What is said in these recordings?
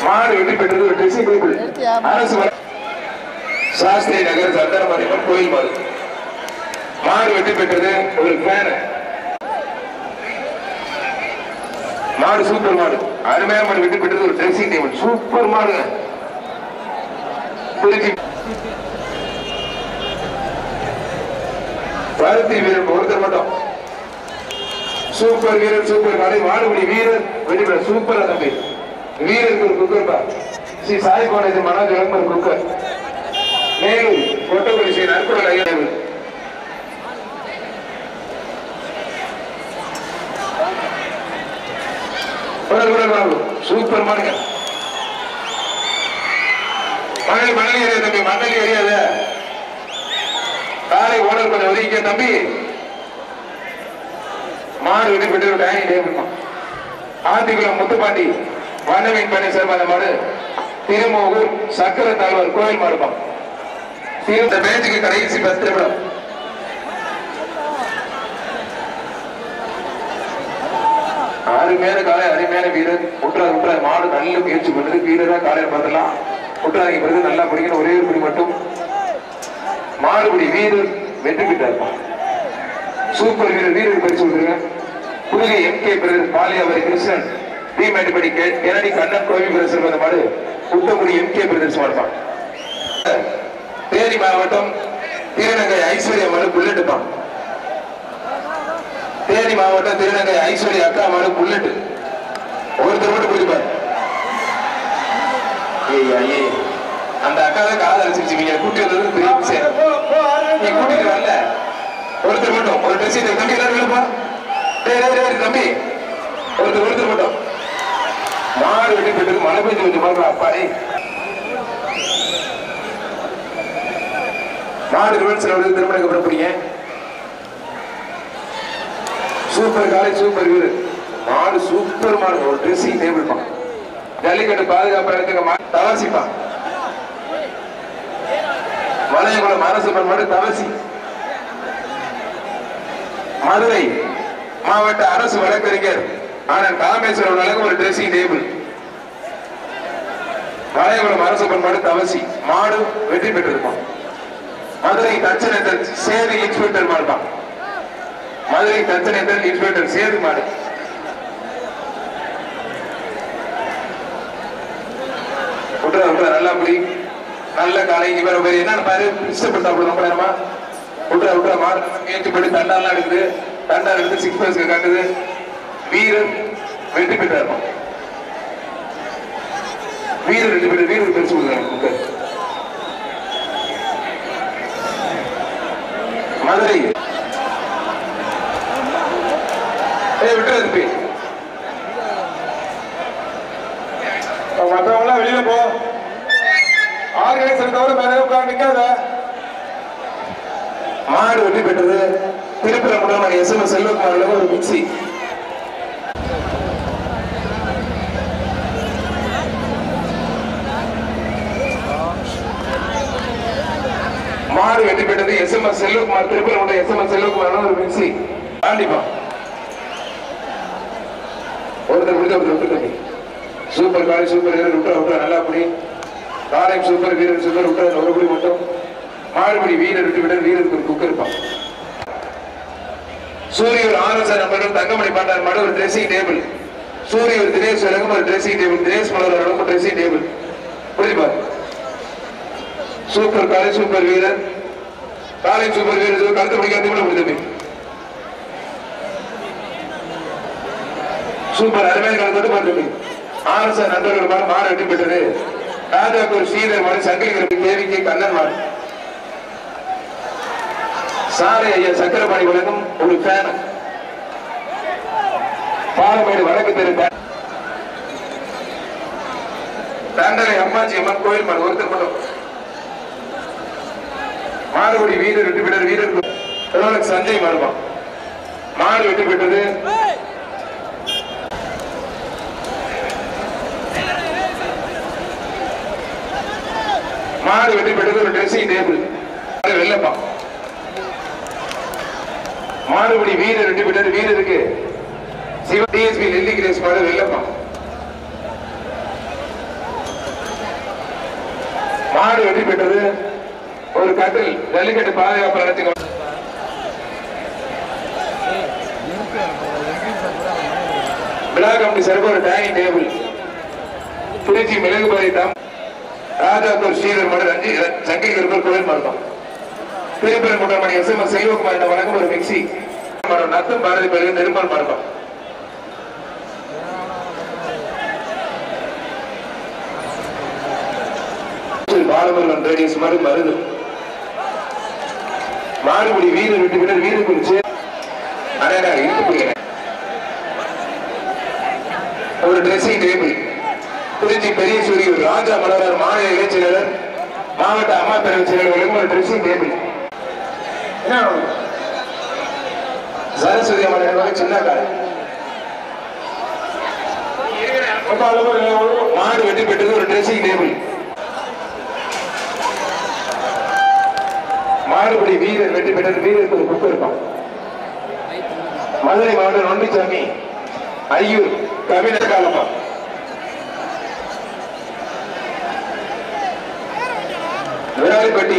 மாடு வெற்றி பெற்றது ஒரு ட்ரெஸ்ஸிங் டேபிள். அரசு சாஸ்திரி நகர் சந்தனமணியம்மன் கோயில் மாடு. மாடு வெற்றி பெற்றது ஒரு ஃபேன். மாடு சூப்பர் மாடு. அருமையான மாடு வெற்றி பெற்றது ஒரு ட்ரெஸ்ஸிங் டேபிள். சூப்பர் மாடு. பருத்தி வீரர் ஒருத்தர் மட்டும். சூப்பர் வீரர் சூப்பர் மாடு. மாடுபடி வீரர் வெற்றி பெற்ற சூப்பரா தம்பி. வீரருக்கு ஒரு குக்கர் பா. ஸ்ரீ சாய் கோணேஜ் மனோஜ் ஒரு குக்கர். மேலும் கொட்டகுடி ஸ்ரீ நற்குடல் ஐயா சூப்பர் மாடுங்க. மணலி ஏரியா தம்பி, மணலி ஏரியாத காலை ஓனர் கொஞ்சம் ஒதுக்கிக்க தம்பி. மாடு வெற்றி பெற்று டைனிங் டேபிள். ஆத்திக்குளம் முத்துப்பாண்டி வண்ணமீன் பண்ணி சேர்ந்த மாடு. திருமூகூர் சக்கர தாழ்வார் கோயில் மாடுப்பான். இந்த மேட்சுக்கு கடைசி 10 நிமிடம். அருமையான காலை, அருமையான வீரர். விட்டுறாரு மாடு நல்ல முயற்சி பண்ணுது. வீரரா காலையில பார்த்துலாம். விட்டுறாங்க பிறகு நல்லா பிடிக்கணும். ஒரே ஒரு பிடி மட்டும். மாடுபடி வீரர் வெற்றி பெற்றார். சூப்பர் வீரர். வீரர் பரிசு கொடுத்துருங்க. புதுகை எம்கே பிரதர் பாலியாவரி கிருஷ்ணன் தீமேட்டுப்படி கெனடி கண்ணன் கோவில் பிரதர் வந்த மாடு புத்தகுடி எம்கே பிரதர்ஸ் மாடுப்பான். தேனி மாவட்டம் திருநங்கை ஐஸ்வர்யா மாடு புல்லட்டுப்பான். தேனி மாவட்டம் திருநங்கை ஐஸ்வர்யா அக்கா மாடு புல்லட். ஒருத்தர் மட்டும் பிடிப்பார். அந்த அக்கா தான் காதல் அடிச்சிருச்சு. கூட்டி வந்தது பெரிய விஷயம். நீ கூட்டிட்டு வரல. ஒருத்தர் மட்டும் ஒரு ட்ரெஸ் தம்பி எல்லாரும் தம்பி ஒருத்தர் மட்டும். மாடு வெட்டி போயிட்டு மழை பெஞ்சு கொஞ்சம் பாருங்க. அப்பாடி மாடு ரிவர்ஸ்ல வந்து திருமணம் கப்படப்படுங்க. சூப்பர் காலை சூப்பர் வீரர். மாடு சூப்பர் மாடு. ஒரு ட்ரெஸ்ஸிங் டேபிள் பா. ஜல்லிக்கட்டு பாதுகாப்பு எடுத்துக்க தவசிப்பா. வளையகுளம் அரசு மாடு தவசி. மதுரை மாவட்ட அரசு வழக்கறிஞர் ஆனால் காமேஸ்வரம் வழங்கும் ஒரு ட்ரெஸ்ஸிங் டேபிள். வளையகுளம் அரசு மாடு தவசி. மாடு வெற்றி பெற்றிருப்பான். மதுரை தச்சனேத்தர் சேது இன்ஸ்பெக்டர் மாடுப்பான். மதுரை தச்சனேத்தர் இன்ஸ்பெக்டர் சேது மாடு. நல்லா புடி. நல்ல காலை. இவர் என்னன்னு பாரு. இஷ்டப்பட்டா ரொம்ப நேரமா விட்டுற மாடு முயற்சி பண்ணி தண்டாலாம் எடுக்குது. தண்டால் எடுத்து 6 பர்ஸ் காட்டுது. வீரர் வெற்றி பெற்றார். வீரர் வெற்றி பெற்ற வீரர் பெருசு கொடுக்குறாங்க. மதுரை விட்டு மற்றவங்க வெளியில போ. ஆர்கனைசர் தவிர மேல நிக்காத. மாடு வெற்றி பெற்றது திருப்பரங்குன்றம் எஸ்எம்எஸ் செல்வகுமார் ஒரு மிக்சி. மாடு வெற்றி பெற்றது எஸ்எம்எஸ் செல்வகுமார் திருப்பரங்குன்றம் எஸ்எம்எஸ் செல்வகுமார் ஒரு மிக்சி. கண்டிப்பா ஒருத்தர் முடிஞ்ச ஒருத்தர் விட்டு. சூப்பர் காலை சூப்பர் வீரர். விட்டா நல்லா புடி. காலை சூப்பர் வீரர் சூப்பர். விட்டா ஒரு புடி மட்டும். மாடுபடி வீரர் விட்டு விட வீரருக்கு ஒரு குக்கர் இருப்பான். சூரியர் ஆர்எஸ்ஆர் நம்பர் தங்கமணி பாண்டார் மாடு ஒரு ட்ரெஸ்ஸிங் டேபிள். சூரியர் தினேஷ் வழங்கும் ஒரு ட்ரெஸ்ஸிங் டேபிள். தினேஷ் மலர் வழங்கும் ட்ரெஸ்ஸிங் டேபிள். புரியுது. சூப்பர் காலை சூப்பர் வீரர். காலை சூப்பர் வீரர் கருத்து பிடிக்காத முடிஞ்சது. சூப்பர் அருமையான கலந்து பார்த்து ஆர்எஸ்ஆர் நண்பர்கள் மாடு வெற்றி பெற்றது. ராஜாப்பூர் ஸ்ரீதர் மாடு சங்ககிரி கேவிக்கு கண்ணன் மாடு. சாலை ஐயா சக்கரபாணி வழங்கும் ஒரு ஃபேன். பாலமேடு வடக்கு தெரு தண்டனை அம்மாச்சி அம்மன் கோயில் மாடு ஒருத்தர் மட்டும். மாடுபடி வீரர் வெற்றி பெற்ற வீரர் சஞ்சய் மாடுவான். மாடு வெற்றி பெற்றது. மாடு வெற்றி பெற்றது ஒரு ட்ரெஸ்ஸிங் டேபிள். வெள்ளப்பா. மாடுபடி வீரர் வெற்றி பெற்றது. வீரருக்கு சிவ டிஎஸ்பி நெல்லி கிரேஸ் மாடு வெள்ளப்பா. மாடு வெற்றி பெற்றது. ஒரு கட்டில் ஜல்லிக்கட்டு பாதுகாப்பு நடத்தி விழா கமிட்டி சிறப்பு ஒரு டைனிங் டேபிள் திருச்சி மிளகு பரிட்டம் ராஜாப்பூர் ஸ்ரீதர் மடு ரஞ்சி சங்கை இருப்பர் கோயில் மருந்தம் திருப்பரங்குன்றம் மணி எஸ்எம்எஸ் செல்வகுமார் வழங்கும் ஒரு மிக்சி நத்தம் பாரதி பயிர் நிருப்பல் மருந்தம் பாலமுருகன் ரேடியஸ் மருது மாறுபடி வீரர் விட்டு விட வீரர் குறிச்சு ஒரு ட்ரெஸ்ஸிங் டேபிள் திருச்சி பெரிய சூரியர் ராஜா மலரார் மாநில இளைஞர் மாவட்ட அம்மா பேரவை செயலாளர்களுக்கு ஒரு ட்ரெஸ்ஸிங் டேபிள் சரஸ்வதி அம்மன் சின்ன காலை மாடு வெற்றி பெற்றது. ஒரு ட்ரெஸ்ஸிங் டேபிள் மாறுபடி வீரர் வெற்றி பெற்றது. வீரருக்கு ஒரு புக் இருக்கும். மதுரை மாவட்டம் நொண்டிச்சாமி ஐயூர் கவிஞர் காலமா விராலிப்பட்டி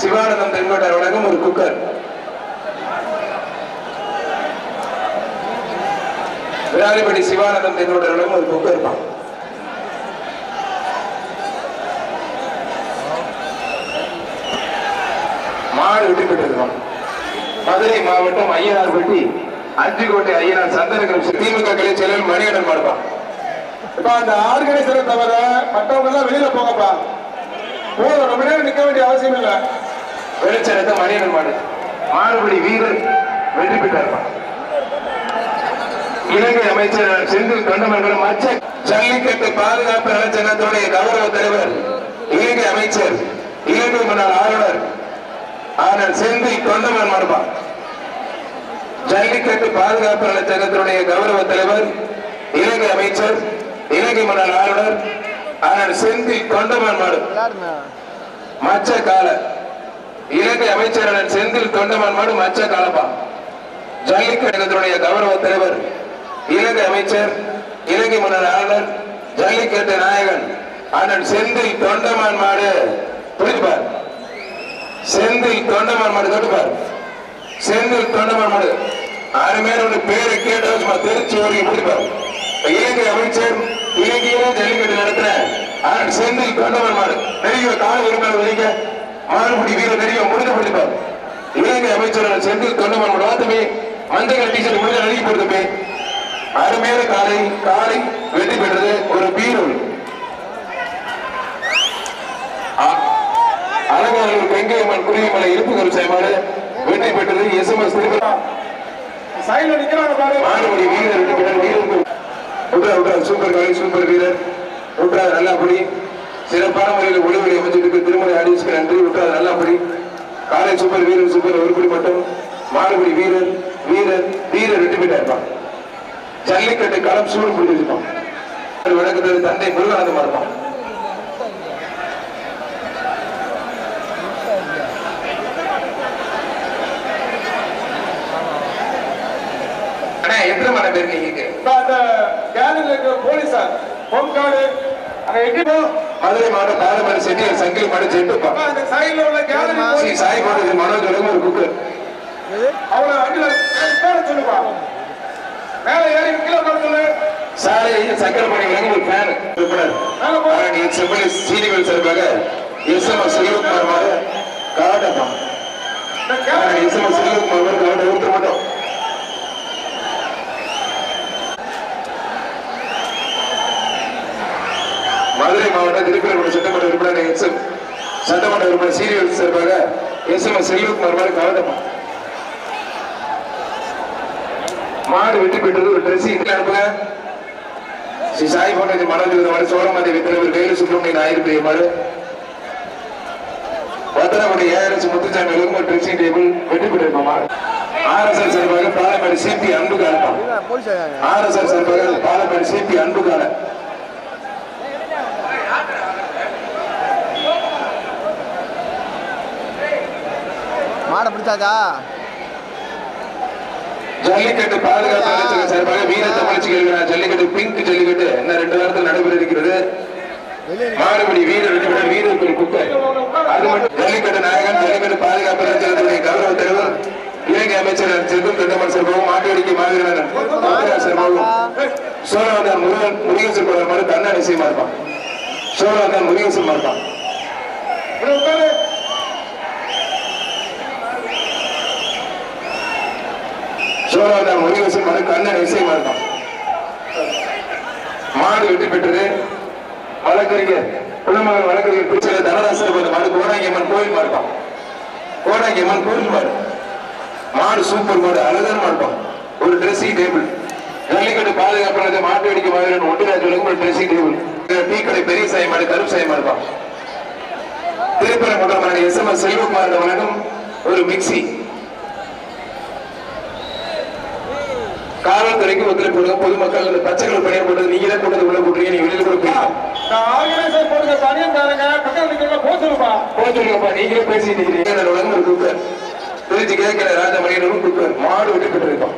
சிவானந்தம் தென்கோட்டார் வழங்கும் ஒரு குக்கர். விராலிப்பட்டி சிவானந்தம் தென்கோட்டார் வழங்கும் ஒரு குக்கர் தான். மாடு வெற்றி பெற்றிருக்கோம். மதுரை மாவட்டம் ஐயனார்பட்டி அஞ்சுக்கோட்டை ஐயனார் சந்தனகிரம் திமுக கிளை செயலர் மணிகண்டன் மாடுப்பா. இப்ப அந்த ஆர்கனைசரை தவிர மற்றவங்க எல்லாம் வெளியில போங்கப்பா. போதும், ரொம்ப நேரம் நிக்க வேண்டிய அவசியம் இல்ல. வெளிச்சரத்தை மணிகண்டன் மாடு மாறுபடி வீரர் வெற்றி பெற்றார்ப்பா. இலங்கை அமைச்சர் செந்தில் தொண்டமங்கலம் மச்ச ஜல்லிக்கட்டு பாதுகாப்பு நலச்சங்கத்துடைய கௌரவ தலைவர் இலங்கை அமைச்சர் இலங்கை முன்னாள் ஆளுநர் ஆனால் செந்தில் தொண்டமன் மாடுப்பா. ஜல்லிக்கட்டு பாதுகாப்பு நலச்சங்கத்தினுடைய கௌரவ தலைவர் இலங்கை அமைச்சர் இலங்கை முன்னாள் ஆளுநர் ஆனால் செந்தில் தொண்டமன் மாடு மச்ச கால இலங்கை அமைச்சர் செந்தில் தொண்டமன் மாடு மச்ச காலப்பா. ஜல்லிக்கட்டுடைய கௌரவ தலைவர் இலங்கை அமைச்சர் இலங்கை முன்னாள் ஆளுநர் ஜல்லிக்கட்டு நாயகன் அண்ணன் செந்தில் தொண்டமான் மாடு புரிப்பார். செந்தில் தொண்டமான் மாடு தொட்டுப்பார். செந்தில் தொண்டமான் மாடு அருமையான ஒரு பேரை கேட்ட திருச்சி வரைக்கும் புரிப்பார். இலங்கை அமைச்சர் இலங்கையில ஜல்லிக்கட்டு நடத்துற அண்ணன் செந்தில் தொண்டமான் மாடு நெருங்கிய கால உரிமையாளர் வரைக்க மாறுபடி வீரர் நெருங்கிய முடிஞ்ச பிடிப்பார். இலங்கை அமைச்சர் செந்தில் தொண்டமான் மாடு வாத்தமே மஞ்சள் டீஷர்ட் முடிஞ்ச நெருங்கி போடுதுமே அருமையான காலை காலை வெற்றி பெற்றது. ஒரு பீரோல் அலங்காநல்லூர் வெங்கையம்மன் குருவிமலை இருப்புகள் செயல்பாடு வெற்றி பெற்றது. எஸ்எம்எஸ் மாறுபடி வீரர் வெற்றி பெற்ற வீரர் சூப்பர் காலை சூப்பர் வீரர் விட்டுறாது நல்லாப்படி சிறப்பான முறையில் ஒளிவெளி அமைச்சிருக்கு. திருமலை ஆடியன்ஸ்க்கு நன்றி. விட்டுறாது நல்லாப்படி காலை சூப்பர் வீரர் சூப்பர் ஒருபடி மட்டும் மாறுபடி வீரர் வீரர் வீரர் வெற்றி பெற்றார். ஜல்லிக்கட்டு களம் சூடு பிடிச்சிருக்கோம். வழக்கத்தது தந்தை முருகானந்தமா இருப்பான். எத்தனை மணி பேர் நீங்க போலீசார் மதுரை மாவட்டம் பாலமேடு செட்டியார் சங்கிலி மாடு செட்டுப்பா. சாய் மாடு மனோஜ் ஒரு குக்கர் சொல்லுப்பா. மேல ஏறி கீழே சொல்லு. சாலை சக்கரப்பணி வழங்கும் ஒரு ஃபேன் சீனிகள் சார்பாக எஸ்எம்எஸ் செல்வகுமார் மாடு காடப்பா. எஸ்எம்எஸ் செல்வகுமார் மாடு காட ஊற்ற மாட்டோம். மதுரை மாவட்டம் திருப்பரங்குன்றம் சட்டமன்ற உறுப்பினர் எஸ்எம் சட்டமன்ற உறுப்பினர் சீனிகள் சார்பாக எஸ்எம்எஸ் செல்வகுமார் மாடு காடப்பா. மாடு வெற்றி பெற்றது. ஒரு ட்ரெஸ்ஸிங் அனுப்புங்க. ஸ்ரீ சாய் போன்ற மனோஜ் சோழமாதேவி தலைவர் வேலு சுப்பிரமணியன் ஆயிரத்தி மாடு பத்திரப்படி ஏஆர்எஸ் முத்துச்சாமி ஒரு ட்ரெஸ்ஸிங் டேபிள் வெற்றி பெற்றிருப்போம். ஆர்எஸ்எஸ் சார்பாக பாலமேடு சிபி அன்புகால ஆர்எஸ்எஸ் சார்பாக பாலமேடு சிபி அன்புகால மாட பிடிச்சாச்சா. ஜல்லிக்கட்டு பாதுகாப்பு சார்பாக வீர தமிழ்ச்சி ஜல்லிக்கட்டு பிங்க் ஜல்லிக்கட்டு இன்னும் 2 வாரத்தில் நடைபெற இருக்கிறது. மாடுபடி வீரர் வீரருக்கு ஒரு குக்கர். அது மட்டும் ஜல்லிக்கட்டு நாயகன் ஜல்லிக்கட்டு பாதுகாப்பு ரஞ்சனத்துடைய கௌரவ தலைவர் இலங்கை அமைச்சர் செல்வம் தொண்டமன் செல்வம் மாட்டுவடிக்கை மாவீரன் செல்வம் சோழவந்தான் முருகேசன் மாதிரி தன்னாடி செய்யமா இருப்பான். சோழவந்தான் முருகேசன் இருப்பான். சோழவந்தான் முருகேசன் மாதிரி கண்ணன் விஷயமா இருப்பான். மாடு வெற்றி பெற்றது. வழக்கறிஞர் குளமகன் வழக்கறிஞர் பிரிச்சல தனராசர் மாடு கோடாங்கியம்மன் கோயில் மாடுப்பான். கோடாங்கியம்மன் கோயில் மாடு மாடு சூப்பர் மாடு அழகான மாடுப்பான். ஒரு ட்ரெஸ்ஸிங் டேபிள் ஜல்லிக்கட்டு பாதுகாப்பு மாட்டு வெடிக்க மாதிரி ஒட்டுராஜ் ஒரு ட்ரெஸ்ஸிங் டேபிள். டீ கடை பெரிய சாய் மாடு கருப்பு சாய் மாடுப்பான். திருப்பரங்குன்றம் SMS செல்வகுமார் வழங்கும் ஒரு மிக்சி. காவல்துறைக்கு ஒத்துழைப்பு கொடுங்க. பொதுமக்கள் அந்த பச்சைகள் பணியை போட்டது நீங்களே போட்டது உள்ள போட்டுறீங்க. நீங்க வெளியில கொடுப்பீங்க. நீங்களே பேசிட்டு ஒரு குக்கர் திருச்சி கேட்கிற ராஜமணியனும் குக்கர் மாடு விட்டு பெற்றிருக்கோம்.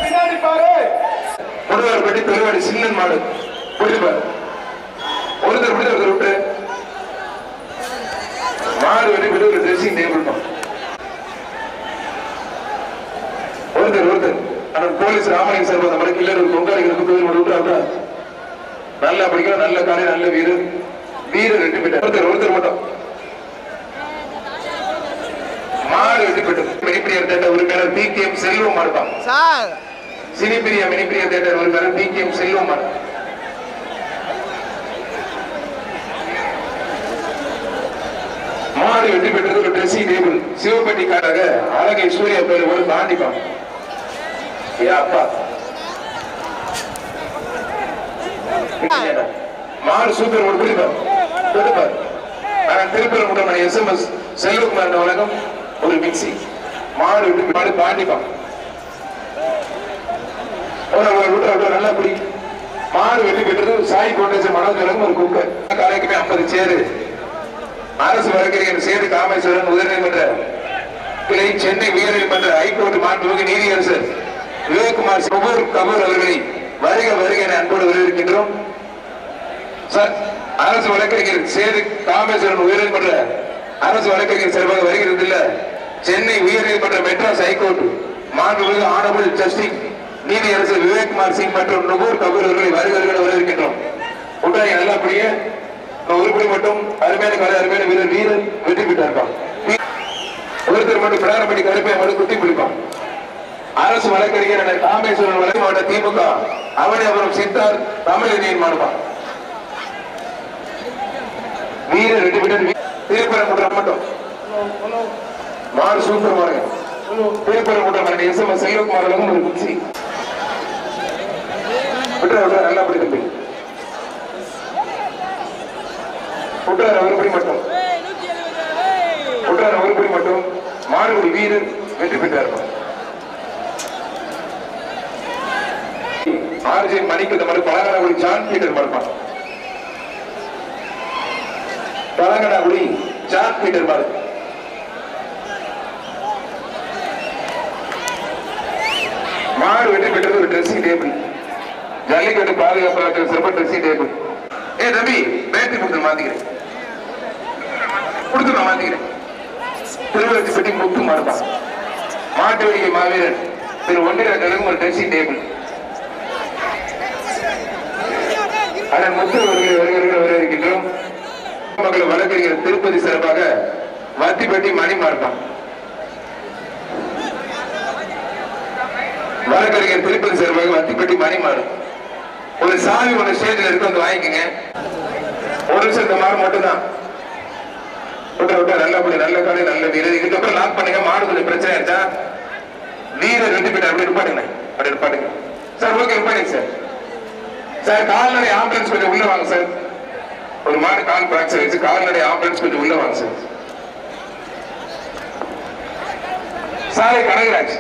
பின்னாடி பாரு முருகர் பெட்டி பெருவாடி சின்னன் மாடு பிடிப்பாரு. ஒருத்தர் பிடித்த ஒருத்தர் விட்டு மாடு வெட்டி பெற்று ஒரு ட்ரெஸ்ஸிங் டேபிள் தான். ஒருத்தர் போலீஸ் ராமலிங்க சார் அந்த மாதிரி கில்லர் பொங்காளிகளுக்கு விட்டு நல்லா படிக்கிற நல்ல காலை நல்ல வீரர் வெற்றி பெற்றார். ஒருத்தர் மட்டும் மாடு வெற்றி பெற்றது. மினிப்பிரியர் தேட்டர் உரிமையாளர் PKM செல்வம் மாடுப்பான். சினிப்பிரியா மினிப்பிரியர் தேட்டர் உரிமையாளர் PKM செல்வம் மாடு. மாடு வெற்றி பெற்றது. ஒரு ட்ரெஸ்ஸிங் டேபிள் சிவப்பட்டிக்காரக அழகை சூர்யா பேர் ஒரு தாண்டிப்பான். மாடு சூப்பர் ஒரு பிடிப்பார். திருப்பரங்குன்றம் SMS செல்வகுமார் வழங்கும் ஒரு மிக்சி. மாடு விட்டு மாடு தாண்டிப்பான். நல்லா பிடி. மாடு வெட்டி பெற்றது. சாய் பவுண்டேஷன் மனோஜ் வழங்கும் ஒரு குக்கர். காலைக்குமே 50 சேரு. அரசு வழக்கறிஞர் சேது காமேஸ்வரன் உயர்நீதிமன்ற கிளை சென்னை உயர்நீதிமன்ற ஹைகோர்ட் மாண்புமிகு நீதியரசர் விவேக்குமார் கபூர் அவர்களை வருக வருக என அன்போடு வரவேற்கின்றோம். அரசு வழக்கறிஞர் சேது காமேஸ்வரன் உயர்நீதிமன்ற அரசு வழக்கறிஞர் சார்பாக வருகிறது. சென்னை உயர்நீதிமன்ற மெட்ராஸ் ஹைகோர்ட் மாண்புமிகு ஆனரபிள் ஜஸ்டிஸ் நீதியரசர் விவேக்குமார் சிங் மற்றும் நுகூர் கபூர் அவர்களை வருக வரவேற்கின்றோம். கூட்டாளி நல்லபடியே உருப்படி மட்டும் அருமையான காலை அருமையான வீரர் வெற்றி பெற்றார். ஒருத்தர் மட்டும் பிராரம்படி கருப்பை மட்டும் குத்தி பிடிப்பான். அரசு வழக்கறிஞர் காமேஸ்வரன் வழக்கு மாவட்ட திமுக அவனியாபுரம் சித்தார் தமிழ் மாடுவான். வீரர் வெற்றி பெற்ற திருப்பரங்குன்றம் மட்டும் மாடு சூப்பர் மாடு. திருப்பரங்குன்றம் SMS செல்வகுமார் வழங்கும் ஒரு மிக்சி. நல்லா படி தம்பி. ஒருபடி மட்டும் மாடுபடி வீரர் வெற்றி பெற்றார். RJ மணிக்கு மாதிரி பழங்கடாகுடி ஜான் பீட்டர் மாடுப்பான். பழங்கடாகுடி ஜான் பீட்டர் மாடு. மாடு வெற்றி பெற்றது. ஒரு ட்ரெஸ்ஸிங் டேபிள் ஜல்லிக்கட்டு பாதுகாப்பு சிறப்பு ட்ரெஸ்ஸிங் டேபிள். தம்பி பேட்டி கொடுத்து மாத்திக்கிறேன். கொடுத்து நான் மாத்திக்கிறேன். திருவள்ளி பெட்டி முத்து மாடுப்பான். மாட்டு வெடிக்கை மாவீரன் திரு ஒன்றிய ஒரு ட்ரெஸ்ஸிங் டேபிள். அதன் முத்து வரவேற்கின்றோம். மக்கள் வழக்கறிஞர் திருப்பதி சிறப்பாக வத்திப்பட்டி மணி மாடுப்பான். வழக்கறிஞர் திருப்பதி சிறப்பாக வத்திப்பட்டி மணி மாடு. ஒரு சாமி ஒன்று ஸ்டேஜில் இருக்கு, வந்து வாங்கிக்கங்க. ஒரு நிமிஷம் மாடு மட்டும்தான். நல்லபடி நல்ல காலை நல்ல வீரர். இதுக்கப்புறம் லாக் பண்ணுங்க. மாடு கொஞ்சம் பிரச்சனை ஆயிடுச்சா வீரர் வெற்றி பெற்ற அப்படி இருப்பாடுங்க. அப்படி இருப்பாடுங்க சார். ஓகே இருப்பாடுங்க சார். சார் கால்நடை ஆம்புலன்ஸ் கொஞ்சம் உள்ள வாங்க சார். ஒரு மாடு கால் பிராக்சர் வச்சு கால்நடை ஆம்புலன்ஸ் கொஞ்சம் உள்ள வாங்க சார். சாலை கனகராஜ்